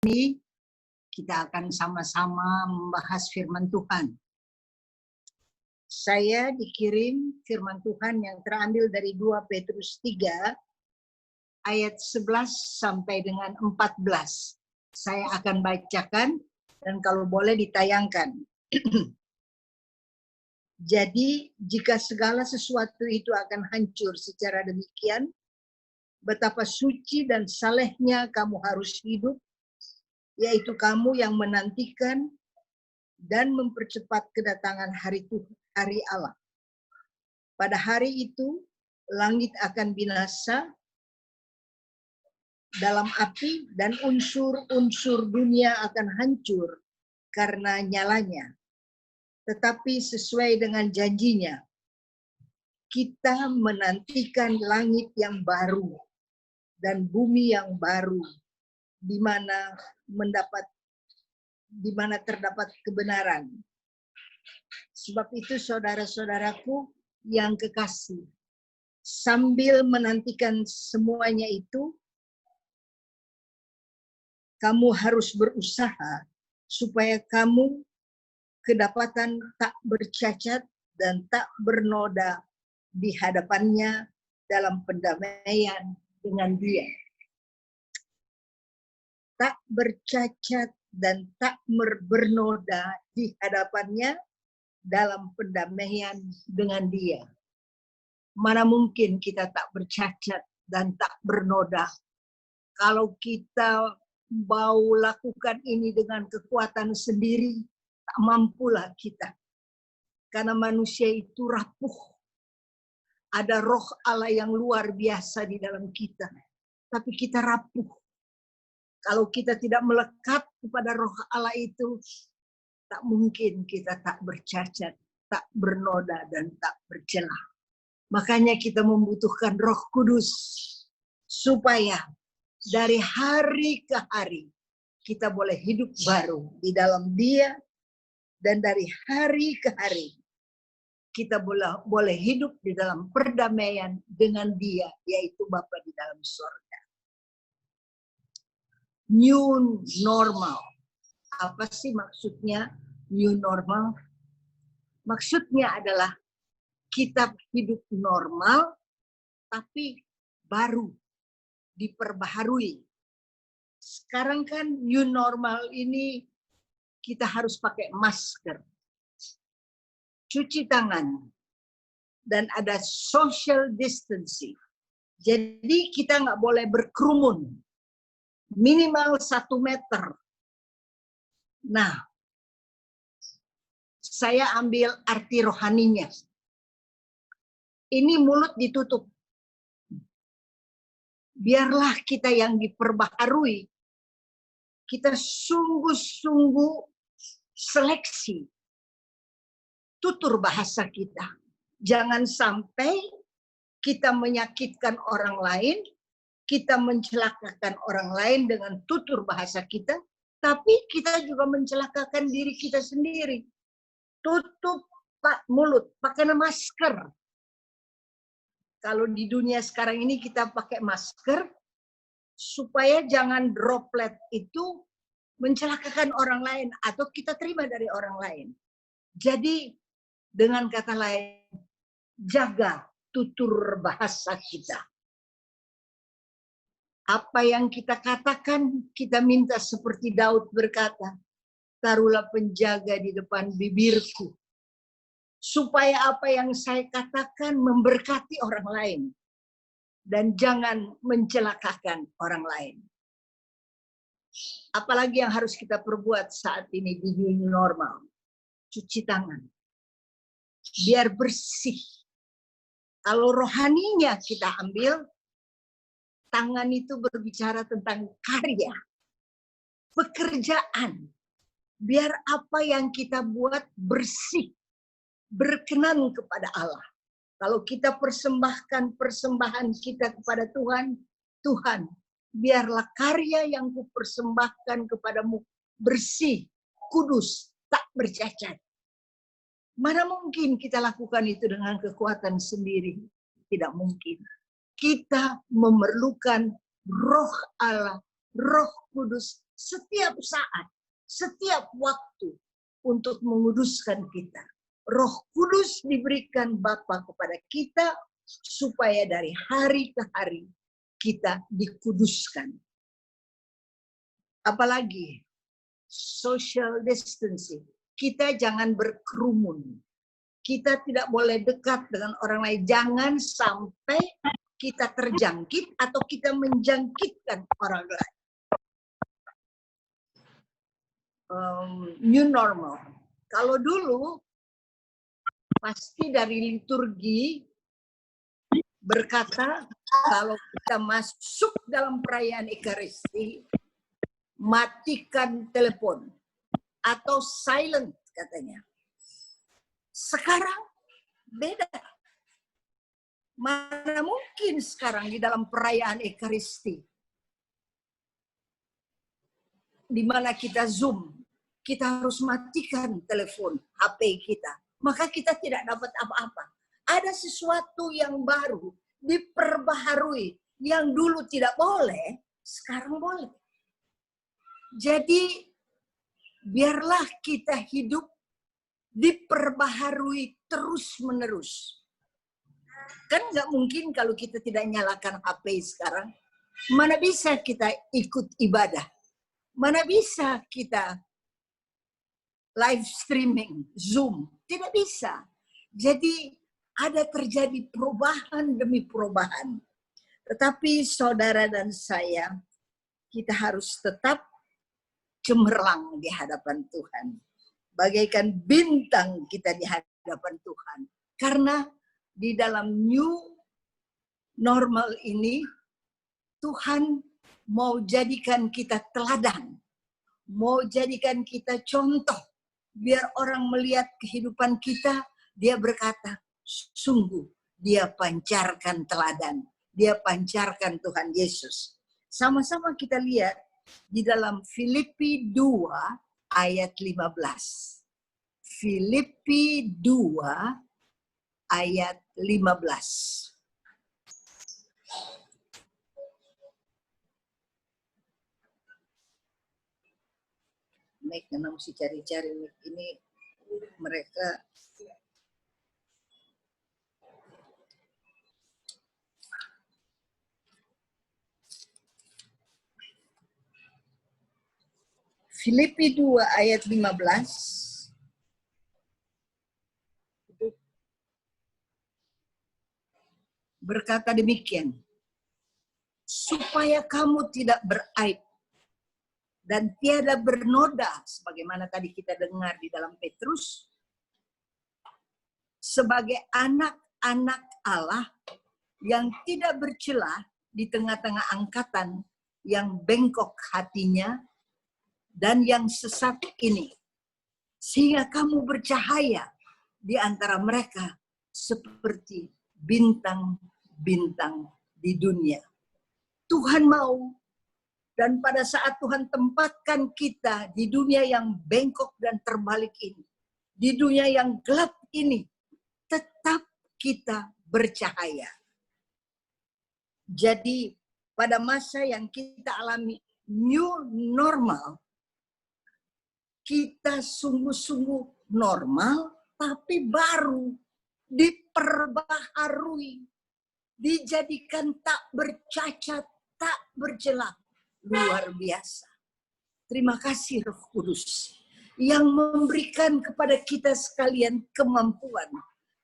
ini kita akan sama-sama membahas firman Tuhan. Saya dikirim firman Tuhan yang terambil dari 2 Petrus 3 ayat 11 sampai dengan 14. Saya akan bacakan dan kalau boleh ditayangkan. Jadi jika segala sesuatu itu akan hancur secara demikian, betapa suci dan salehnya kamu harus hidup, yaitu kamu yang menantikan dan mempercepat kedatangan hari Allah. Pada hari itu, langit akan binasa dalam api dan unsur-unsur dunia akan hancur karena nyalanya. Tetapi sesuai dengan janjinya, kita menantikan langit yang baru dan bumi yang baru, di mana terdapat kebenaran. Sebab itu saudara-saudaraku yang kekasih, sambil menantikan semuanya itu, kamu harus berusaha supaya kamu kedapatan tak bercacat dan tak bernoda di hadapannya dalam pendamaian dengan Dia. Tak bercacat dan tak bernoda di hadapannya dalam pendamaian dengan Dia. Mana mungkin kita tak bercacat dan tak bernoda. Kalau kita mau lakukan ini dengan kekuatan sendiri, tak mampulah kita. Karena manusia itu rapuh. Ada roh Allah yang luar biasa di dalam kita. Tapi kita rapuh. Kalau kita tidak melekat kepada roh Allah itu, tak mungkin kita tak bercacat, tak bernoda, dan tak bercelah. Makanya kita membutuhkan Roh Kudus, supaya dari hari ke hari kita boleh hidup baru di dalam Dia, dan dari hari ke hari kita boleh hidup di dalam perdamaian dengan Dia, yaitu Bapa di dalam surga. New normal. Apa sih maksudnya new normal? Maksudnya adalah kita hidup normal, tapi baru, diperbaharui. Sekarang kan new normal ini kita harus pakai masker, cuci tangan, dan ada social distancing. Jadi kita nggak boleh berkerumun, minimal 1 meter. Nah, saya ambil arti rohaninya. Ini mulut ditutup. Biarlah kita yang diperbaharui. Kita sungguh-sungguh seleksi. Tutur bahasa kita. Jangan sampai kita menyakitkan orang lain, kita mencelakakan orang lain dengan tutur bahasa kita, tapi kita juga mencelakakan diri kita sendiri. Tutup mulut, pakai masker. Kalau di dunia sekarang ini kita pakai masker, supaya jangan droplet itu mencelakakan orang lain, atau kita terima dari orang lain. Jadi, dengan kata lain, jaga tutur bahasa kita. Apa yang kita katakan, kita minta seperti Daud berkata, taruhlah penjaga di depan bibirku, supaya apa yang saya katakan memberkati orang lain, dan jangan mencelakakan orang lain. Apalagi yang harus kita perbuat saat ini di new normal? Cuci tangan, biar bersih. Kalau rohaninya kita ambil, tangan itu berbicara tentang karya, pekerjaan. Biar apa yang kita buat bersih, berkenan kepada Allah. Kalau kita persembahkan persembahan kita kepada Tuhan, Tuhan, biarlah karya yang kupersembahkan kepadamu bersih, kudus, tak bercacat. Mana mungkin kita lakukan itu dengan kekuatan sendiri? Tidak mungkin. Kita memerlukan Roh Allah, Roh Kudus setiap saat, setiap waktu untuk menguduskan kita. Roh Kudus diberikan Bapa kepada kita supaya dari hari ke hari kita dikuduskan. Apalagi social distancing. Kita jangan berkerumun. Kita tidak boleh dekat dengan orang lain. Jangan sampai kita terjangkit atau kita menjangkitkan orang lain. New normal. Kalau dulu pasti dari liturgi berkata kalau kita masuk dalam perayaan Ekaristi, matikan telepon atau silent katanya. Sekarang beda. Mana mungkin sekarang di dalam perayaan Ekaristi, di mana kita Zoom, kita harus matikan telepon HP kita. Maka kita tidak dapat apa-apa. Ada sesuatu yang baru, diperbaharui, yang dulu tidak boleh, sekarang boleh. Jadi, biarlah kita hidup diperbaharui terus-menerus. Kan nggak mungkin kalau kita tidak nyalakan HP sekarang. Mana bisa kita ikut ibadah? Mana bisa kita live streaming, Zoom? Tidak bisa. Jadi ada terjadi perubahan demi perubahan. Tetapi saudara dan saya, kita harus tetap cemerlang di hadapan Tuhan. Bagaikan bintang kita di hadapan Tuhan. Karena di dalam new normal ini, Tuhan mau jadikan kita teladan. Mau jadikan kita contoh. Biar orang melihat kehidupan kita, dia berkata, sungguh dia pancarkan teladan. Dia pancarkan Tuhan Yesus. Sama-sama kita lihat di dalam Filipi 2 ayat 15. Filipi 2 ayat 15. Mic, karena mesti cari-cari mic ini mereka Filipi 2 ayat 15 berkata demikian, supaya kamu tidak beraib dan tiada bernoda, sebagaimana tadi kita dengar di dalam Petrus, sebagai anak-anak Allah yang tidak bercela di tengah-tengah angkatan yang bengkok hatinya dan yang sesat ini, sehingga kamu bercahaya di antara mereka seperti bintang-bintang di dunia. Tuhan mau, dan pada saat Tuhan tempatkan kita di dunia yang bengkok dan terbalik ini, di dunia yang gelap ini, tetap kita bercahaya. Jadi pada masa yang kita alami new normal, kita sungguh-sungguh normal, tapi baru, diperbaharui, dijadikan tak bercacat, tak bercela. Luar biasa. Terima kasih Roh Kudus yang memberikan kepada kita sekalian kemampuan,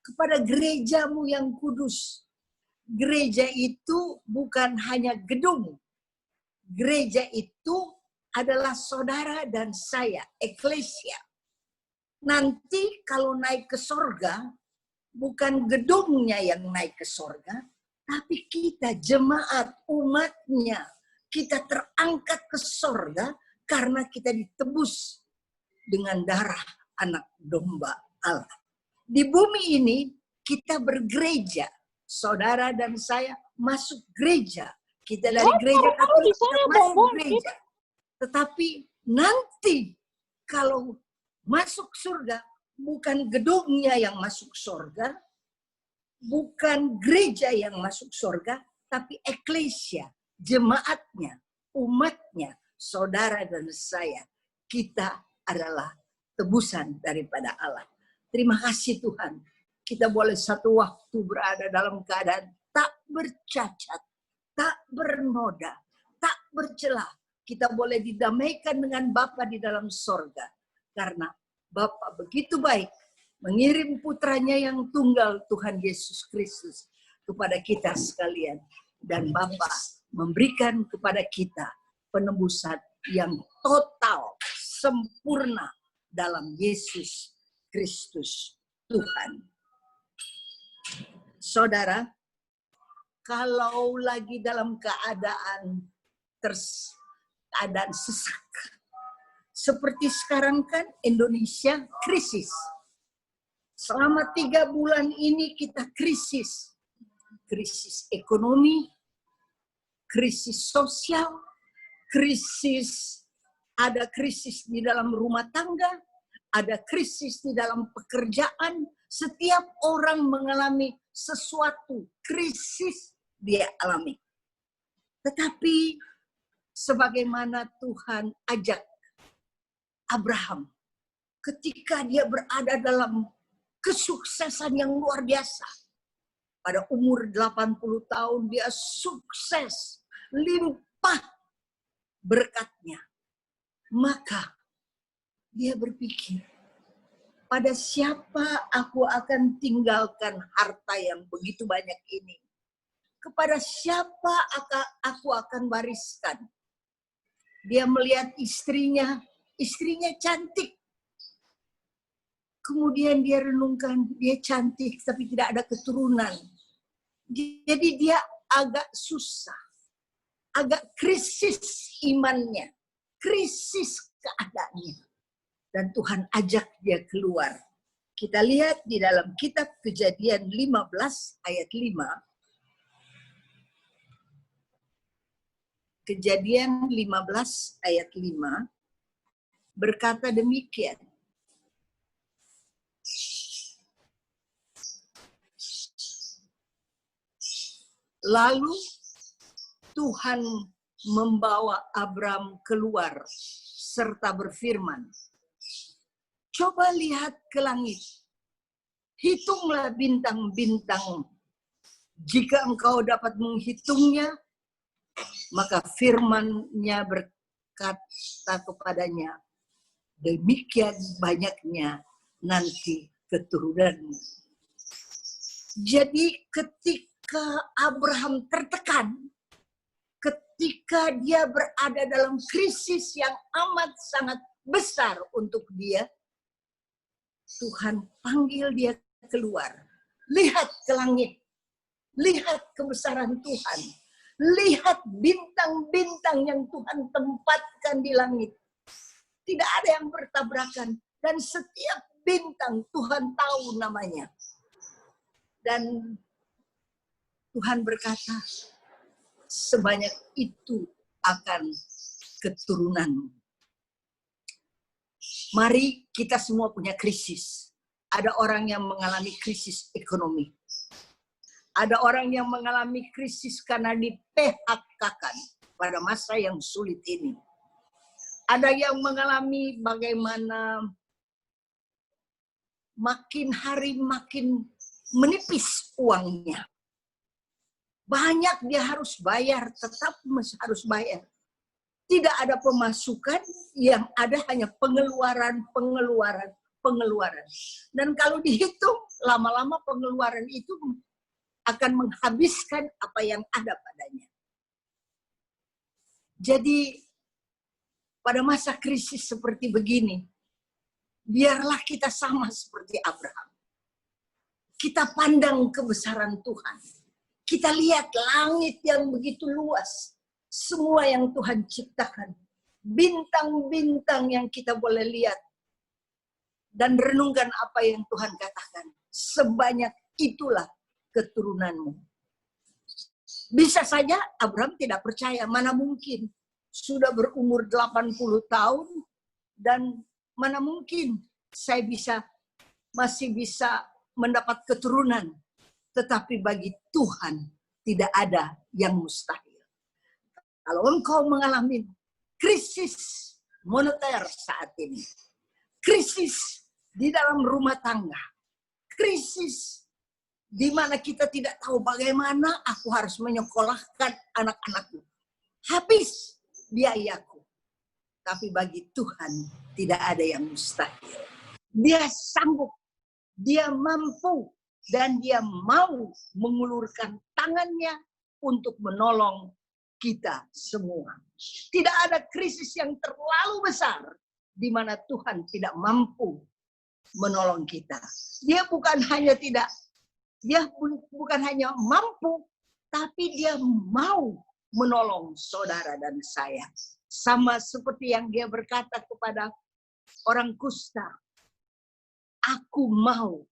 kepada gerejamu yang kudus. Gereja itu bukan hanya gedung. Gereja itu adalah saudara dan saya, eklesia. Nanti kalau naik ke sorga, bukan gedungnya yang naik ke sorga, tapi kita jemaat umatnya. Kita terangkat ke sorga karena kita ditebus dengan darah anak domba Allah. Di bumi ini kita bergereja. Saudara dan saya masuk gereja. Kita dari gereja Katolik kita masuk gereja. Tetapi nanti kalau masuk surga, bukan gedungnya yang masuk surga, bukan gereja yang masuk surga, tapi eklesia, jemaatnya, umatnya, saudara dan saya, kita adalah tebusan daripada Allah. Terima kasih Tuhan, kita boleh satu waktu berada dalam keadaan tak bercacat, tak bernoda, tak bercelah. Kita boleh didamaikan dengan Bapa di dalam sorga. Karena Bapa begitu baik, mengirim putranya yang tunggal Tuhan Yesus Kristus kepada kita sekalian. Dan Bapa memberikan kepada kita penebusan yang total, sempurna dalam Yesus Kristus Tuhan. Saudara, kalau lagi dalam keadaan sesak, seperti sekarang kan Indonesia krisis. Selama 3 bulan ini kita krisis. Krisis ekonomi, krisis sosial, ada krisis di dalam rumah tangga, ada krisis di dalam pekerjaan. Setiap orang mengalami sesuatu krisis dia alami. Tetapi sebagaimana Tuhan ajak Abraham ketika dia berada dalam kesuksesan yang luar biasa. Pada umur 80 tahun dia sukses, limpah berkatnya. Maka dia berpikir, pada siapa aku akan tinggalkan harta yang begitu banyak ini? Kepada siapa aku akan wariskan? Dia melihat istrinya cantik. Kemudian dia renungkan, dia cantik tapi tidak ada keturunan. Jadi dia agak susah, agak krisis imannya, krisis keadaannya. Dan Tuhan ajak dia keluar. Kita lihat di dalam kitab Kejadian 15 ayat 5. Kejadian 15 ayat 5 berkata demikian. Lalu Tuhan membawa Abram keluar serta berfirman, coba lihat ke langit, hitunglah bintang-bintang. Jika engkau dapat menghitungnya, maka firman-Nya berkata kepadanya, demikian banyaknya nanti keturunanmu. Jadi ketika Abraham tertekan, ketika dia berada dalam krisis yang amat sangat besar untuk dia, Tuhan panggil dia keluar. Lihat ke langit, lihat kebesaran Tuhan, lihat bintang-bintang yang Tuhan tempatkan di langit. Tidak ada yang bertabrakan, dan setiap bintang Tuhan tahu namanya. Dan Tuhan berkata, sebanyak itu akan keturunanmu. Mari kita semua punya krisis. Ada orang yang mengalami krisis ekonomi. Ada orang yang mengalami krisis karena di PHK-kan pada masa yang sulit ini. Ada yang mengalami bagaimana makin hari makin menipis uangnya. Banyak dia harus bayar, tetap harus bayar. Tidak ada pemasukan, yang ada hanya pengeluaran. Dan kalau dihitung, lama-lama pengeluaran itu akan menghabiskan apa yang ada padanya. Jadi, pada masa krisis seperti begini, biarlah kita sama seperti Abraham. Kita pandang kebesaran Tuhan. Kita lihat langit yang begitu luas. Semua yang Tuhan ciptakan. Bintang-bintang yang kita boleh lihat. Dan renungkan apa yang Tuhan katakan. Sebanyak itulah keturunanmu. Bisa saja Abraham tidak percaya. Mana mungkin. Sudah berumur 80 tahun. Dan mana mungkin saya masih bisa mendapat keturunan. Tetapi bagi Tuhan tidak ada yang mustahil. Kalau engkau mengalami krisis moneter saat ini, krisis di dalam rumah tangga, krisis di mana kita tidak tahu bagaimana aku harus menyekolahkan anak-anakku. Habis biayaku. Tapi bagi Tuhan tidak ada yang mustahil. Dia sanggup, dia mampu, dan dia mau mengulurkan tangannya untuk menolong kita semua. Tidak ada krisis yang terlalu besar di mana Tuhan tidak mampu menolong kita. Dia bukan hanya mampu, tapi dia mau menolong saudara dan saya. Sama seperti yang dia berkata kepada orang kusta, aku mau,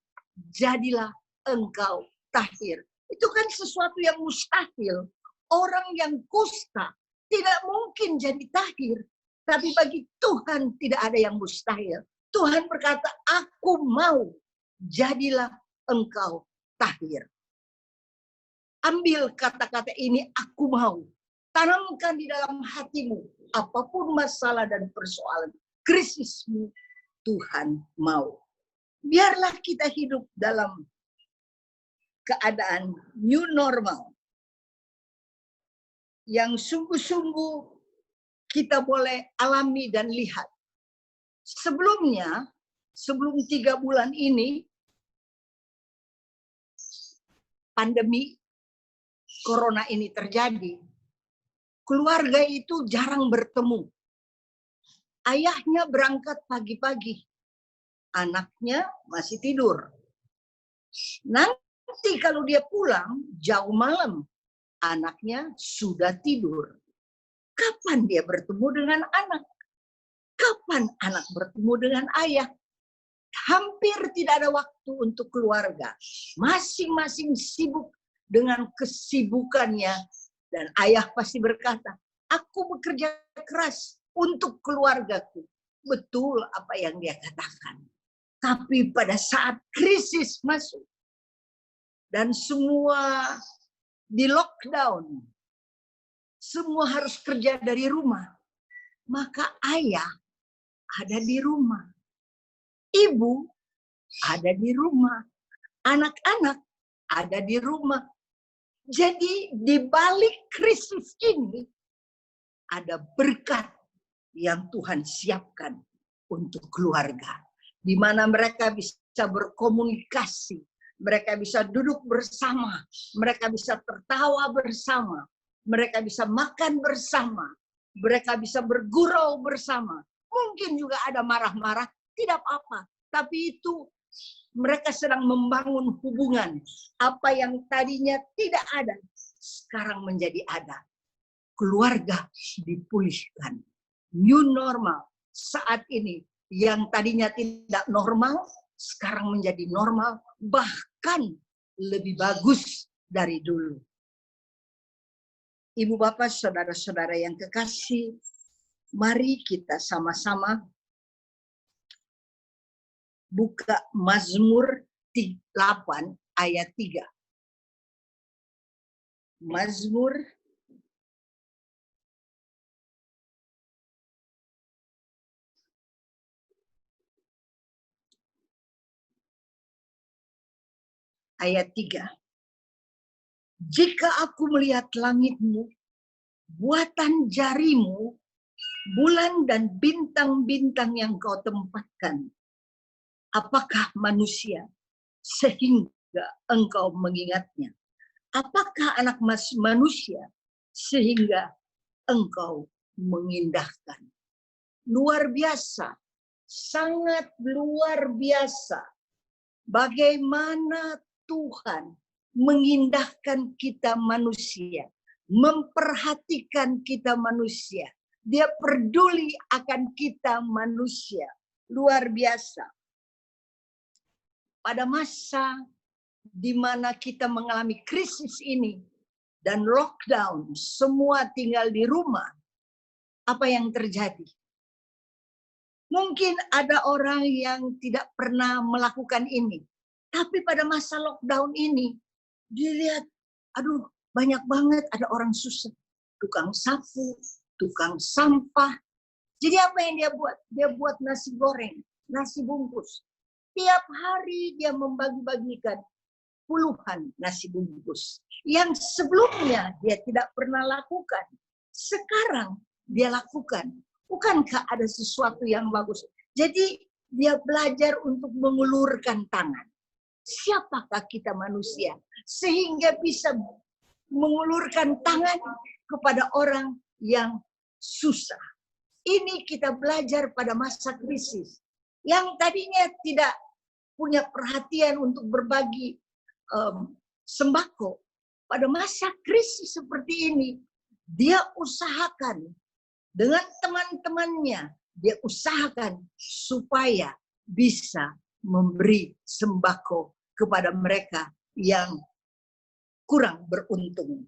jadilah engkau tahir. Itu kan sesuatu yang mustahil. Orang yang kusta tidak mungkin jadi tahir. Tapi bagi Tuhan tidak ada yang mustahil. Tuhan berkata, aku mau, jadilah engkau tahir. Ambil kata-kata ini, aku mau. Tanamkan di dalam hatimu. Apapun masalah dan persoalan, krisismu, Tuhan mau. Biarlah kita hidup dalam keadaan new normal. Yang sungguh-sungguh kita boleh alami dan lihat. Sebelumnya, sebelum 3 bulan ini, pandemi corona ini terjadi, keluarga itu jarang bertemu. Ayahnya berangkat pagi-pagi, anaknya masih tidur. Nanti kalau dia pulang jauh malam, anaknya sudah tidur. Kapan dia bertemu dengan anak? Kapan anak bertemu dengan ayah? Hampir tidak ada waktu untuk keluarga. Masing-masing sibuk dengan kesibukannya. Dan ayah pasti berkata, aku bekerja keras untuk keluargaku. Betul apa yang dia katakan. Tapi pada saat krisis masuk, dan semua di lockdown, semua harus kerja dari rumah, maka ayah ada di rumah, ibu ada di rumah, anak-anak ada di rumah. Jadi di balik krisis ini ada berkat yang Tuhan siapkan untuk keluarga, di mana mereka bisa berkomunikasi, mereka bisa duduk bersama, mereka bisa tertawa bersama, mereka bisa makan bersama, mereka bisa bergurau bersama. Mungkin juga ada marah-marah, tidak apa-apa. Tapi itu mereka sedang membangun hubungan. Apa yang tadinya tidak ada, sekarang menjadi ada. Keluarga dipulihkan. New normal saat ini. Yang tadinya tidak normal, sekarang menjadi normal. Bahkan lebih bagus dari dulu. Ibu bapak, saudara-saudara yang kekasih, mari kita sama-sama buka Mazmur 8 ayat 3. Mazmur ayat 3. Jika aku melihat langitmu, buatan jarimu, bulan dan bintang-bintang yang kau tempatkan, apakah manusia sehingga engkau mengingatnya? Apakah anak manusia sehingga engkau mengindahkan? Luar biasa, sangat luar biasa. Bagaimana Tuhan mengindahkan kita manusia, memperhatikan kita manusia. Dia peduli akan kita manusia. Luar biasa. Pada masa di mana kita mengalami krisis ini dan lockdown, semua tinggal di rumah, apa yang terjadi? Mungkin ada orang yang tidak pernah melakukan ini, tapi pada masa lockdown ini, dilihat, aduh banyak banget ada orang susah, tukang sapu, tukang sampah. Jadi apa yang dia buat? Dia buat nasi goreng, nasi bungkus. Tiap hari dia membagi-bagikan puluhan nasi bungkus. Yang sebelumnya dia tidak pernah lakukan. Sekarang dia lakukan. Bukankah ada sesuatu yang bagus? Jadi dia belajar untuk mengulurkan tangan. Siapakah kita manusia? Sehingga bisa mengulurkan tangan kepada orang yang susah. Ini kita belajar pada masa krisis. Yang tadinya tidak punya perhatian untuk berbagi sembako. Pada masa krisis seperti ini, dia usahakan dengan teman-temannya, dia usahakan supaya bisa memberi sembako kepada mereka yang kurang beruntung.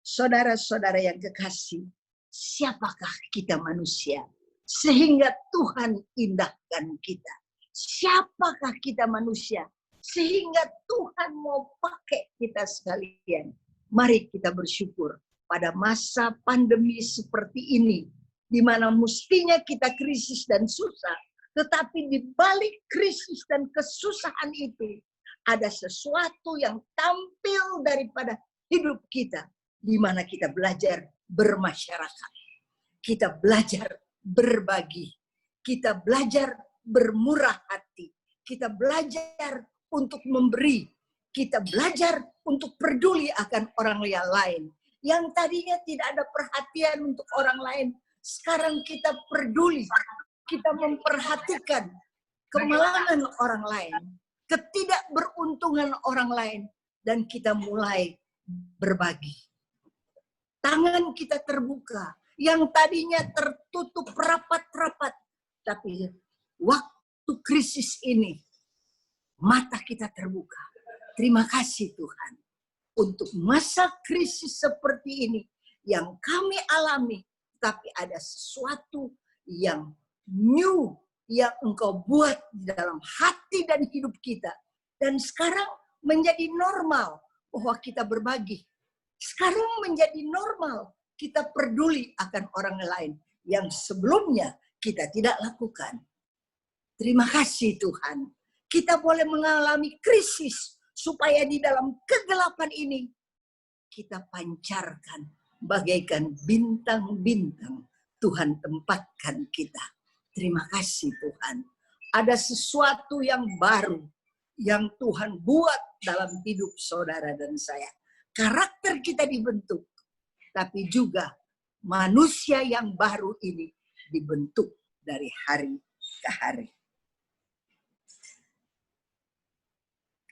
Saudara-saudara yang kekasih, siapakah kita manusia sehingga Tuhan indahkan kita? Siapakah kita manusia sehingga Tuhan mau pakai kita sekalian? Mari kita bersyukur pada masa pandemi seperti ini, di mana mestinya kita krisis dan susah, tetapi di balik krisis dan kesusahan itu, ada sesuatu yang tampil daripada hidup kita, di mana kita belajar bermasyarakat, kita belajar berbagi, kita belajar bermurah hati, kita belajar untuk memberi, kita belajar untuk peduli akan orang yang lain. Yang tadinya tidak ada perhatian untuk orang lain, sekarang kita peduli, kita memperhatikan kemalangan orang lain, ketidakberuntungan orang lain, dan kita mulai berbagi. Tangan kita terbuka, yang tadinya tertutup rapat-rapat, tapi waktu krisis ini, mata kita terbuka. Terima kasih Tuhan, untuk masa krisis seperti ini, yang kami alami, tapi ada sesuatu yang new, yang Engkau buat di dalam hati dan hidup kita. Dan sekarang menjadi normal bahwa kita berbagi. Sekarang menjadi normal kita peduli akan orang lain yang sebelumnya kita tidak lakukan. Terima kasih Tuhan. Kita boleh mengalami krisis supaya di dalam kegelapan ini kita pancarkan bagaikan bintang-bintang. Tuhan tempatkan kita. Terima kasih Tuhan. Ada sesuatu yang baru yang Tuhan buat dalam hidup saudara dan saya. Karakter kita dibentuk, tapi juga manusia yang baru ini dibentuk dari hari ke hari.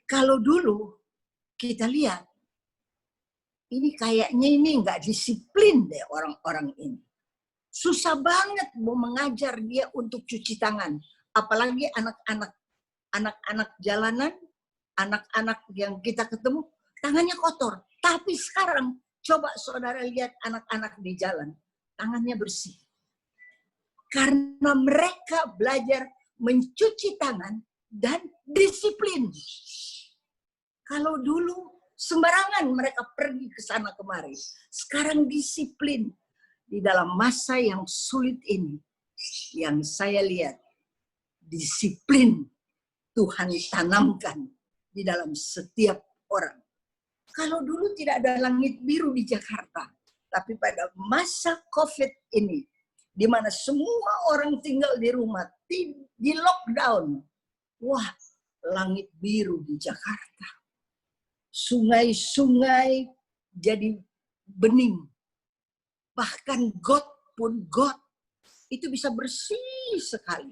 Kalau dulu kita lihat, ini kayaknya ini nggak disiplin deh orang-orang ini. Susah banget mau mengajar dia untuk cuci tangan. Apalagi anak-anak jalanan, anak-anak yang kita ketemu, tangannya kotor. Tapi sekarang, coba saudara lihat anak-anak di jalan, tangannya bersih. Karena mereka belajar mencuci tangan dan disiplin. Kalau dulu sembarangan mereka pergi ke sana kemari. Sekarang disiplin. Di dalam masa yang sulit ini, yang saya lihat, disiplin Tuhan tanamkan di dalam setiap orang. Kalau dulu tidak ada langit biru di Jakarta, tapi pada masa COVID ini, di mana semua orang tinggal di rumah, di lockdown, wah, langit biru di Jakarta. Sungai-sungai jadi bening. Bahkan got itu bisa bersih sekali.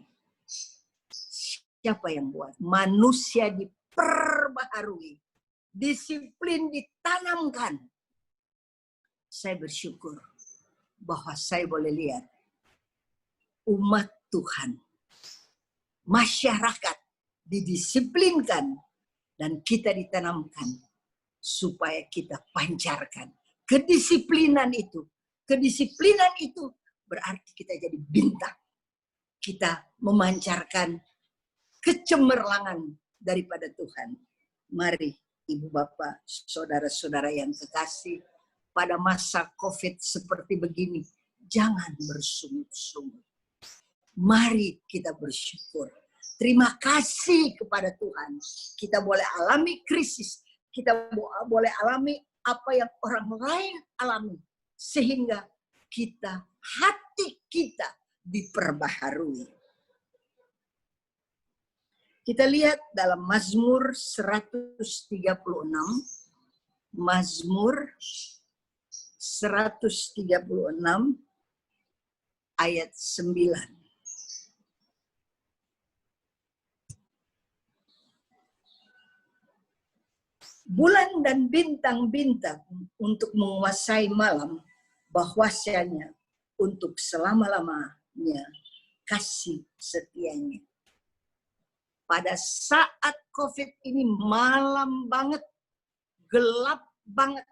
Siapa yang buat? Manusia diperbaharui. Disiplin ditanamkan. Saya bersyukur bahwa saya boleh lihat umat Tuhan, masyarakat didisiplinkan dan kita ditanamkan supaya kita pancarkan kedisiplinan itu. Kedisiplinan itu berarti kita jadi bintang. Kita memancarkan kecemerlangan daripada Tuhan. Mari Ibu Bapak, Saudara-saudara yang kekasih, pada masa COVID seperti begini, Jangan bersungut-sungut. Mari kita bersyukur. Terima kasih kepada Tuhan. Kita boleh alami krisis. Kita boleh alami apa yang orang lain alami. Sehingga hati kita diperbaharui. Kita lihat dalam Mazmur 136. Mazmur 136 ayat 9. Bulan dan bintang-bintang untuk menguasai malam, bahwasanya untuk selama-lamanya kasih setianya. Pada saat COVID ini malam banget, gelap banget,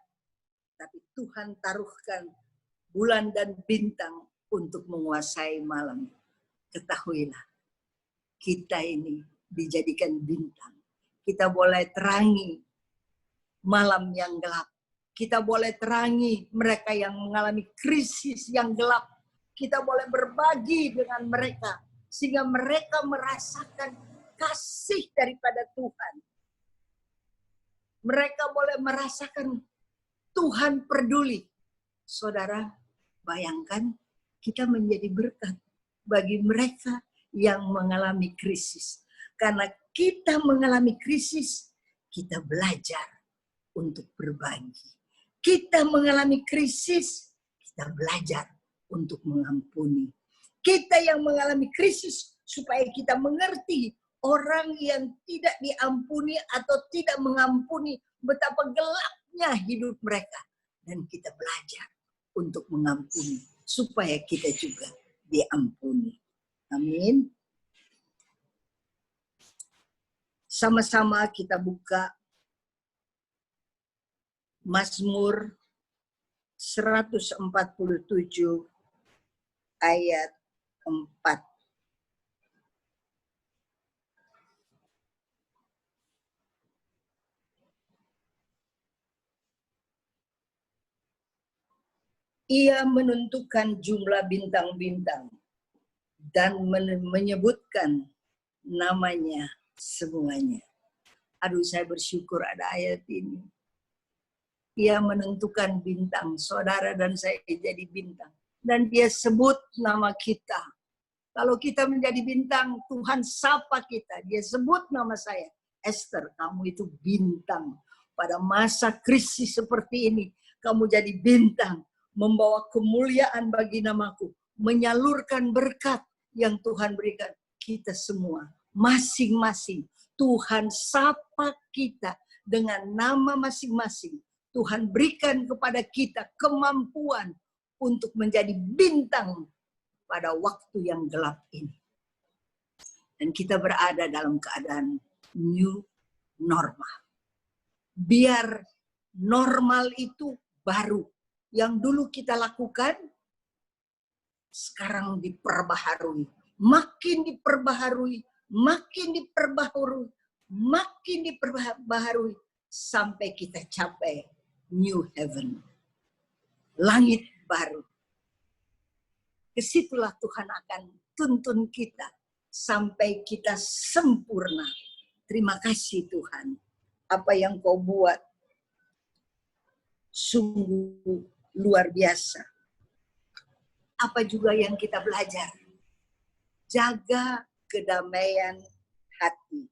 tapi Tuhan taruhkan bulan dan bintang untuk menguasai malam. Ketahuilah, kita ini dijadikan bintang. Kita boleh terangi malam yang gelap. Kita boleh terangi mereka yang mengalami krisis yang gelap. Kita boleh berbagi dengan mereka, sehingga mereka merasakan kasih daripada Tuhan. Mereka boleh merasakan Tuhan peduli. Saudara, bayangkan kita menjadi berkat bagi mereka yang mengalami krisis. Karena kita mengalami krisis, kita belajar untuk berbagi. Kita mengalami krisis, kita belajar untuk mengampuni. Kita yang mengalami krisis supaya kita mengerti orang yang tidak diampuni atau tidak mengampuni, betapa gelapnya hidup mereka. Dan kita belajar untuk mengampuni supaya kita juga diampuni. Amin. Sama-sama kita buka Mazmur 147 ayat 4. Ia menentukan jumlah bintang-bintang dan menyebutkan namanya semuanya. Aduh, saya bersyukur ada ayat ini. Ia menentukan bintang, saudara dan saya jadi bintang. Dan dia sebut nama kita. Kalau kita menjadi bintang, Tuhan sapa kita. Dia sebut nama saya. Esther, kamu itu bintang. Pada masa krisis seperti ini, kamu jadi bintang. Membawa kemuliaan bagi namaku. Menyalurkan berkat yang Tuhan berikan. Kita semua, masing-masing. Tuhan sapa kita dengan nama masing-masing. Tuhan berikan kepada kita kemampuan untuk menjadi bintang pada waktu yang gelap ini. Dan kita berada dalam keadaan new normal. Biar normal itu baru. Yang dulu kita lakukan, sekarang diperbaharui. Makin diperbaharui, makin diperbaharui, makin diperbaharui, sampai kita capai new heaven. Langit baru. Kesitulah Tuhan akan tuntun kita sampai kita sempurna. Terima kasih Tuhan. Apa yang kau buat sungguh luar biasa. Apa juga yang kita belajar? Jaga kedamaian hati.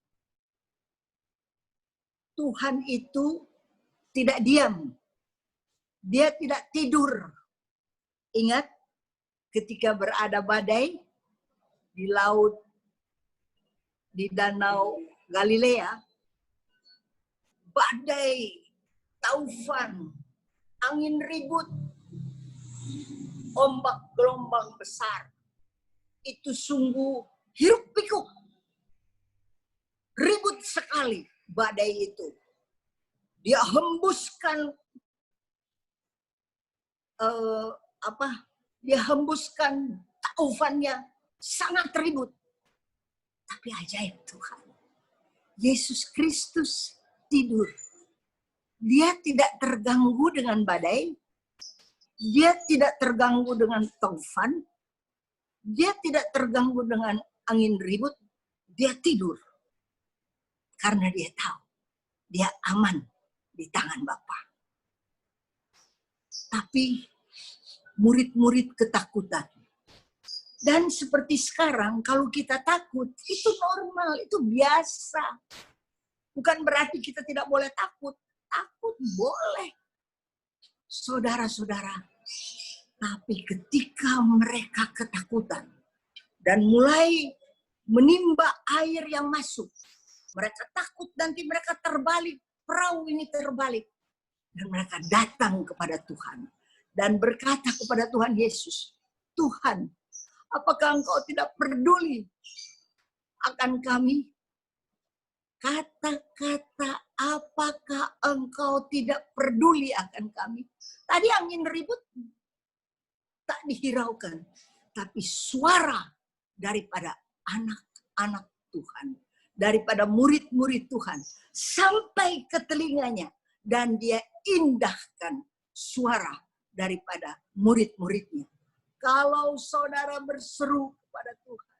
Tuhan itu tidak diam. Dia tidak tidur. Ingat, ketika berada badai di laut, di danau Galilea, badai, taufan, angin ribut, ombak gelombang besar. Itu sungguh hiruk pikuk. Ribut sekali badai itu. Dia hembuskan dia hembuskan taufannya, sangat ribut. Tapi ajaib Tuhan. Yesus Kristus tidur. Dia tidak terganggu dengan badai. Dia tidak terganggu dengan taufan, dia tidak terganggu dengan angin ribut, dia tidur. Karena dia tahu, dia aman di tangan Bapa. Tapi murid-murid ketakutan. Dan seperti sekarang, kalau kita takut, itu normal, itu biasa. Bukan berarti kita tidak boleh takut. Takut boleh. Saudara-saudara, tapi ketika mereka ketakutan dan mulai menimba air yang masuk, mereka takut nanti mereka terbalik, perahu ini terbalik. Dan mereka datang kepada Tuhan dan berkata kepada Tuhan Yesus, Tuhan, apakah Engkau tidak peduli akan kami? Kata-kata apakah Engkau tidak peduli akan kami? Tadi angin ribut tak dihiraukan, tapi suara daripada anak-anak Tuhan, daripada murid-murid Tuhan, sampai ke telinganya, dan dia indahkan suara daripada murid-muridnya. Kalau saudara berseru kepada Tuhan,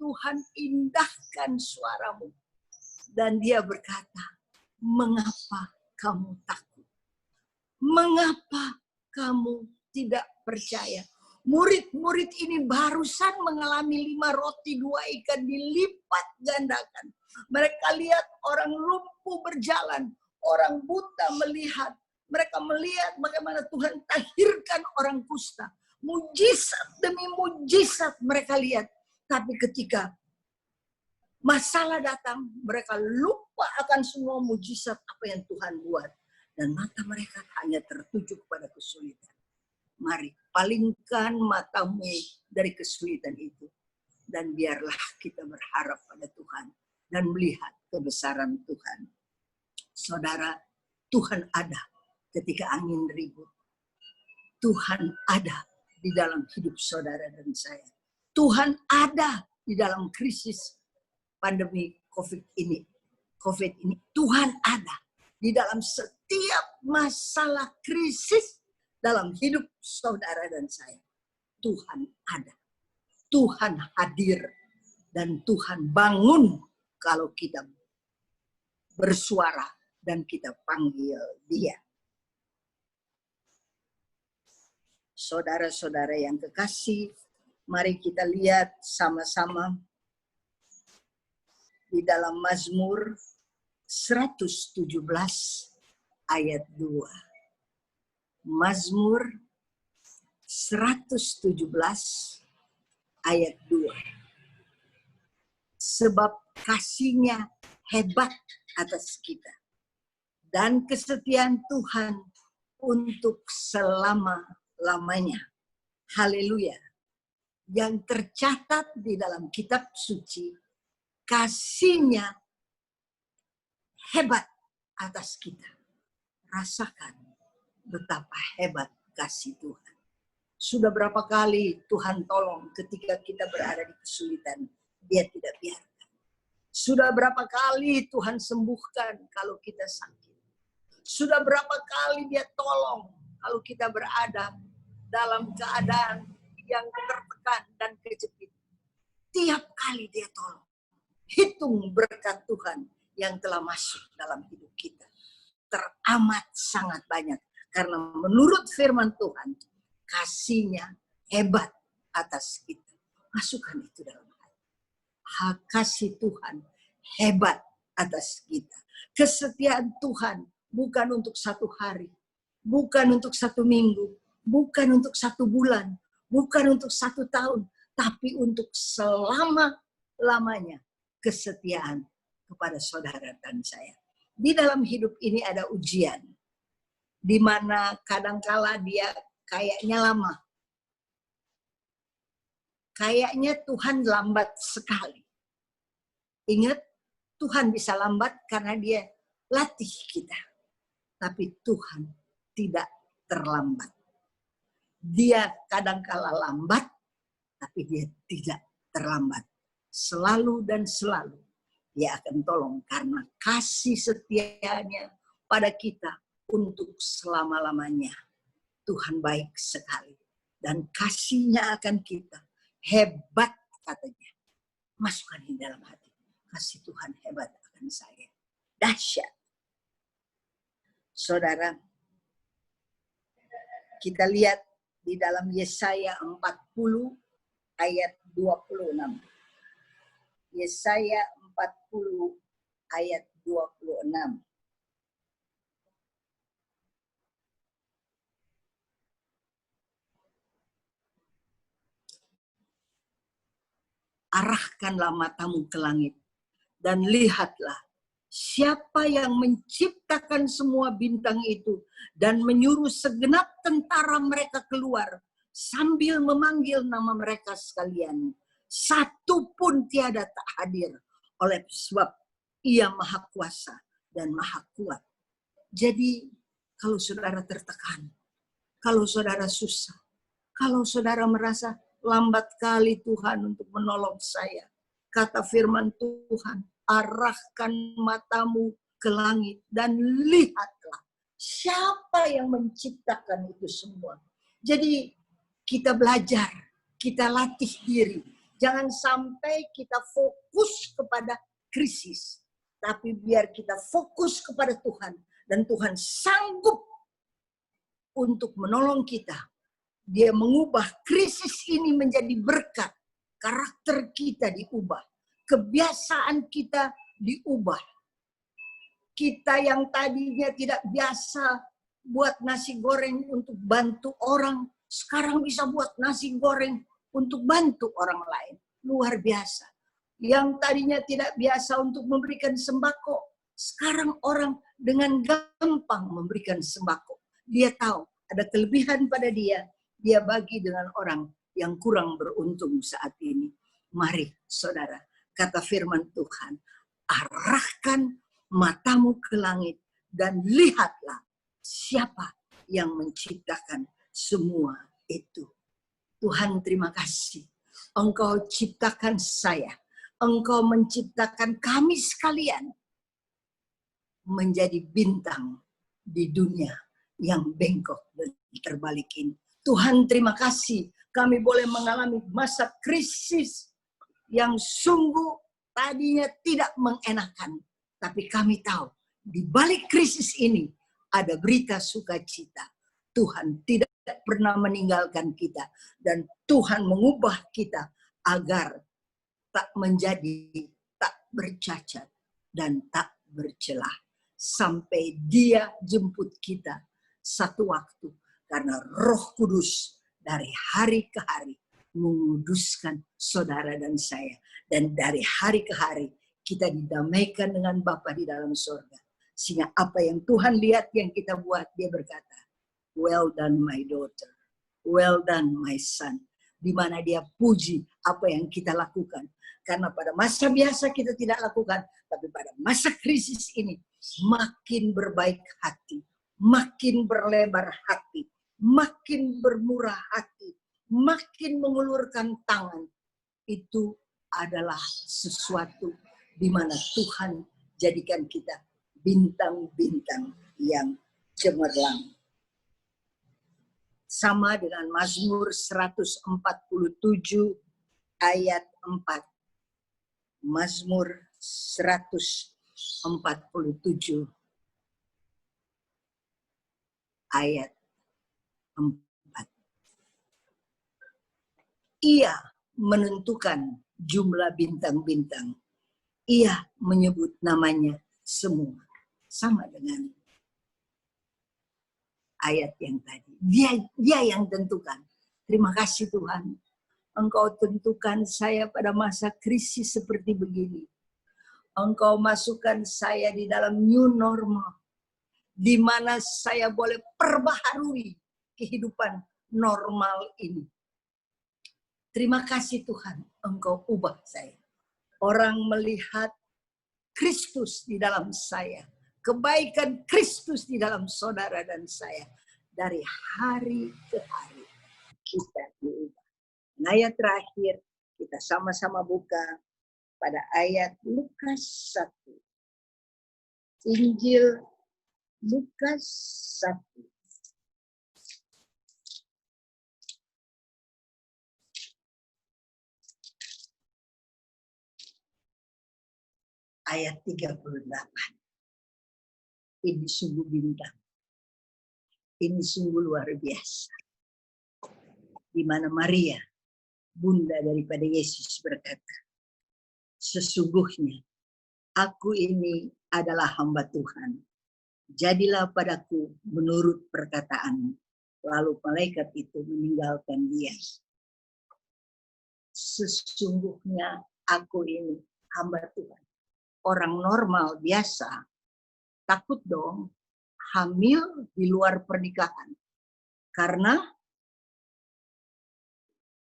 Tuhan indahkan suaramu. Dan dia berkata, mengapa kamu takut? Mengapa kamu tidak percaya? Murid-murid ini barusan mengalami 5 roti 2 ikan dilipat gandakan. Mereka lihat orang lumpuh berjalan, orang buta melihat. Mereka melihat bagaimana Tuhan tahirkan orang kusta. Mujizat demi mujizat mereka lihat. Tapi ketika masalah datang, mereka lupa akan semua mujizat apa yang Tuhan buat. Dan mata mereka hanya tertuju kepada kesulitan. Mari, palingkan matamu dari kesulitan itu. Dan biarlah kita berharap pada Tuhan. Dan melihat kebesaran Tuhan. Saudara, Tuhan ada ketika angin ribut. Tuhan ada di dalam hidup saudara dan saya. Tuhan ada di dalam krisis pandemi COVID ini. Tuhan ada di dalam setiap masalah krisis dalam hidup saudara dan saya. Tuhan ada. Tuhan hadir. Dan Tuhan bangun kalau kita bersuara dan kita panggil dia. Saudara-saudara yang kekasih, mari kita lihat sama-sama di dalam Mazmur 117 ayat 2. Mazmur 117 ayat 2. Sebab kasih-Nya hebat atas kita. Dan kesetiaan Tuhan untuk selama-lamanya. Haleluya. Yang tercatat di dalam kitab suci, kasih-Nya hebat atas kita. Rasakan betapa hebat kasih Tuhan. Sudah berapa kali Tuhan tolong ketika kita berada di kesulitan. Dia tidak biarkan. Sudah berapa kali Tuhan sembuhkan kalau kita sakit. Sudah berapa kali dia tolong kalau kita berada dalam keadaan yang tertekan dan kejepit. Tiap kali dia tolong. Hitung berkat Tuhan yang telah masuk dalam hidup kita. Teramat sangat banyak. Karena menurut firman Tuhan, kasih-Nya hebat atas kita. Masukkan itu dalam hati. Kasih Tuhan hebat atas kita. Kesetiaan Tuhan bukan untuk 1 hari. Bukan untuk 1 minggu. Bukan untuk 1 bulan. Bukan untuk 1 tahun. Tapi untuk selama-lamanya. Kesetiaan kepada saudara dan saya. Di dalam hidup ini ada ujian. Di mana kadangkala dia kayaknya lama. Kayaknya Tuhan lambat sekali. Ingat, Tuhan bisa lambat karena dia latih kita. Tapi Tuhan tidak terlambat. Dia kadangkala lambat, tapi dia tidak terlambat. Selalu dan selalu dia akan tolong karena kasih setianya pada kita untuk selama-lamanya. Tuhan baik sekali. Dan kasih-Nya akan kita hebat katanya. Masukkan di dalam hati. Kasih Tuhan hebat akan saya. Dahsyat. Saudara, kita lihat di dalam Yesaya 40 ayat 26. Yesaya 40 ayat 26. Arahkanlah matamu ke langit dan lihatlah siapa yang menciptakan semua bintang itu dan menyuruh segenap tentara mereka keluar sambil memanggil nama mereka sekalian. Satu pun tiada tak hadir oleh sebab Ia Maha Kuasa dan Maha Kuat. Jadi kalau saudara tertekan, kalau saudara susah, kalau saudara merasa lambat kali Tuhan untuk menolong saya, kata firman Tuhan, arahkan matamu ke langit dan lihatlah siapa yang menciptakan itu semua. Jadi kita belajar, kita latih diri. Jangan sampai kita fokus kepada krisis, tapi biar kita fokus kepada Tuhan. Dan Tuhan sanggup untuk menolong kita. Dia mengubah krisis ini menjadi berkat. Karakter kita diubah. Kebiasaan kita diubah. Kita yang tadinya tidak biasa buat nasi goreng untuk bantu orang, sekarang bisa buat nasi goreng untuk bantu orang lain. Luar biasa. Yang tadinya tidak biasa untuk memberikan sembako, sekarang orang dengan gampang memberikan sembako. Dia tahu ada kelebihan pada dia bagi dengan orang yang kurang beruntung saat ini. Mari saudara, kata firman Tuhan, arahkan matamu ke langit dan lihatlah siapa yang menciptakan semua itu. Tuhan terima kasih. Engkau ciptakan saya. Engkau menciptakan kami sekalian menjadi bintang di dunia yang bengkok dan terbalik ini. Tuhan terima kasih kami boleh mengalami masa krisis yang sungguh tadinya tidak mengenakan. Tapi kami tahu di balik krisis ini ada berita sukacita. Tuhan tidak pernah meninggalkan kita. Dan Tuhan mengubah kita agar tak menjadi tak bercacat dan tak bercelah. Sampai Dia jemput kita satu waktu. Karena Roh Kudus dari hari ke hari menguduskan saudara dan saya. Dan dari hari ke hari kita didamaikan dengan Bapa di dalam surga. Sehingga apa yang Tuhan lihat yang kita buat, Dia berkata, well done my daughter, well done my son. Di mana Dia puji apa yang kita lakukan. Karena pada masa biasa kita tidak lakukan, tapi pada masa krisis ini makin berbaik hati, makin berlebar hati, makin bermurah hati, makin mengulurkan tangan. Itu adalah sesuatu di mana Tuhan jadikan kita bintang-bintang yang cemerlang. Sama dengan Mazmur 147 ayat 4. Mazmur 147 ayat 4. Ia menentukan jumlah bintang-bintang. Ia menyebut namanya semua. Sama dengan ayat yang tadi. Dia yang tentukan. Terima kasih Tuhan. Engkau tentukan saya pada masa krisis seperti begini. Engkau masukkan saya di dalam new normal. Di mana saya boleh perbaharui kehidupan normal ini. Terima kasih Tuhan, Engkau ubah saya. Orang melihat Kristus di dalam saya. Kebaikan Kristus di dalam saudara dan saya. Dari hari ke hari kita diubah. Ayat terakhir kita sama-sama buka pada ayat Lukas 1. Injil Lukas 1 ayat 38. Ini sungguh bintang. Ini sungguh luar biasa. Di mana Maria, bunda daripada Yesus, berkata, sesungguhnya aku ini adalah hamba Tuhan. Jadilah padaku menurut perkataanmu. Lalu malaikat itu meninggalkan dia. Sesungguhnya aku ini hamba Tuhan. Orang normal biasa takut dong hamil di luar pernikahan. Karena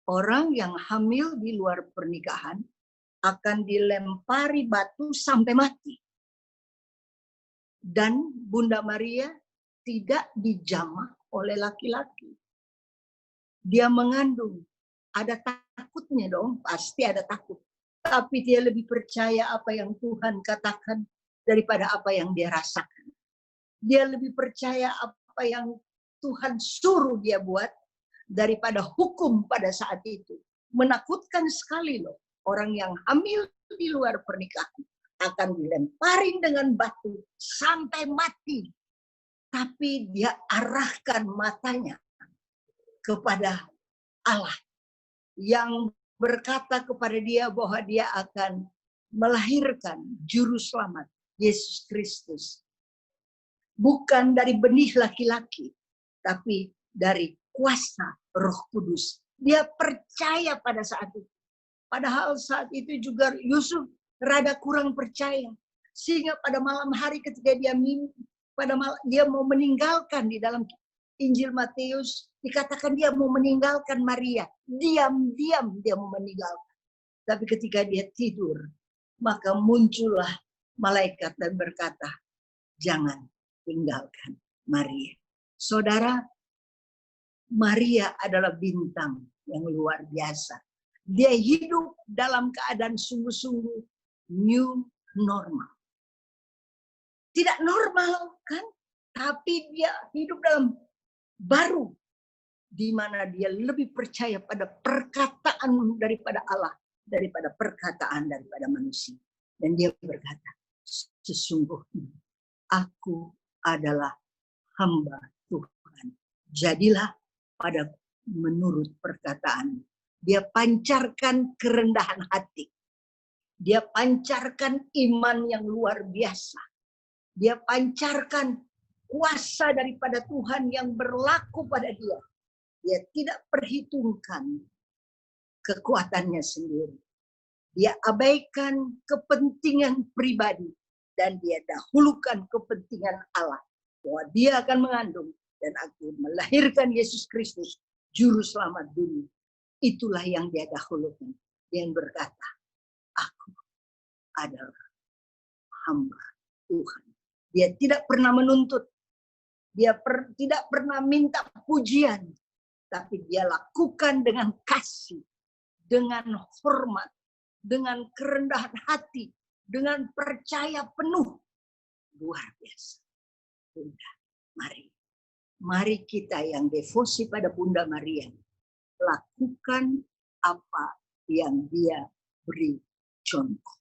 orang yang hamil di luar pernikahan akan dilempari batu sampai mati. Dan Bunda Maria tidak dijamah oleh laki-laki. Dia mengandung. Ada takutnya dong, pasti ada takut. Tapi dia lebih percaya apa yang Tuhan katakan daripada apa yang dia rasakan. Dia lebih percaya apa yang Tuhan suruh dia buat daripada hukum pada saat itu. Menakutkan sekali loh. Orang yang hamil di luar pernikahan akan dilemparin dengan batu sampai mati. Tapi dia arahkan matanya kepada Allah yang berkata kepada dia bahwa dia akan melahirkan juru selamat, Yesus Kristus. Bukan dari benih laki-laki, tapi dari kuasa Roh Kudus. Dia percaya pada saat itu. Padahal saat itu juga Yusuf rada kurang percaya. Sehingga pada malam hari ketika dia dia mau meninggalkan, di dalam Injil Matius dikatakan dia mau meninggalkan Maria. Diam-diam dia mau meninggalkan. Tapi ketika dia tidur, maka muncullah malaikat dan berkata, jangan tinggalkan Maria. Saudara, Maria adalah bintang yang luar biasa. Dia hidup dalam keadaan sungguh-sungguh new normal. Tidak normal kan? Tapi dia hidup dalam baru. Di mana dia lebih percaya pada perkataan daripada Allah. Daripada perkataan daripada manusia. Dan dia berkata, sesungguhnya aku adalah hamba Tuhan. Jadilah pada menurut perkataan. Dia pancarkan kerendahan hati. Dia pancarkan iman yang luar biasa. Dia pancarkan kuasa daripada Tuhan yang berlaku pada dia. Dia tidak perhitungkan kekuatannya sendiri. Dia abaikan kepentingan pribadi. Dan dia dahulukan kepentingan Allah. Bahwa dia akan mengandung dan akan melahirkan Yesus Kristus, Juru Selamat dunia. Itulah yang dia dahulukan. Dia yang berkata, aku adalah hamba Tuhan. Dia tidak pernah menuntut. Dia tidak pernah minta pujian. Tapi dia lakukan dengan kasih. Dengan hormat. Dengan kerendahan hati. Dengan percaya penuh. Luar biasa. Bunda Maria. Mari kita yang devosi pada Bunda Maria. Lakukan apa yang dia beri contoh.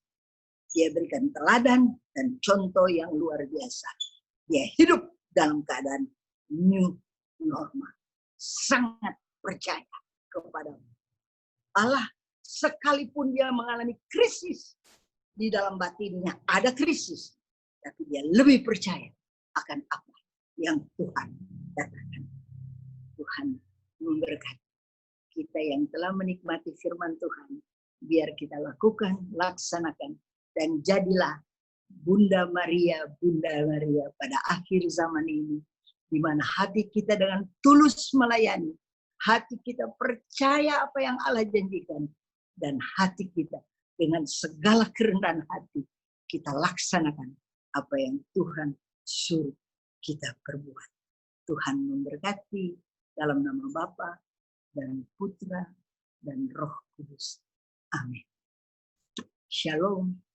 Dia berikan teladan dan contoh yang luar biasa. Dia hidup dalam keadaan new normal. Sangat percaya kepada Allah. Sekalipun dia mengalami krisis. Di dalam batinnya ada krisis. Tapi dia lebih percaya akan apa yang Tuhan katakan. Tuhan memberkati kita yang telah menikmati firman Tuhan. Biar kita lakukan, laksanakan. Dan jadilah Bunda Maria pada akhir zaman ini. Di mana hati kita dengan tulus melayani. Hati kita percaya apa yang Allah janjikan. Dan hati kita dengan segala kerendahan hati. Kita laksanakan apa yang Tuhan suruh kita perbuat. Tuhan memberkati dalam nama Bapa dan Putra dan Roh Kudus. Amin. Shalom.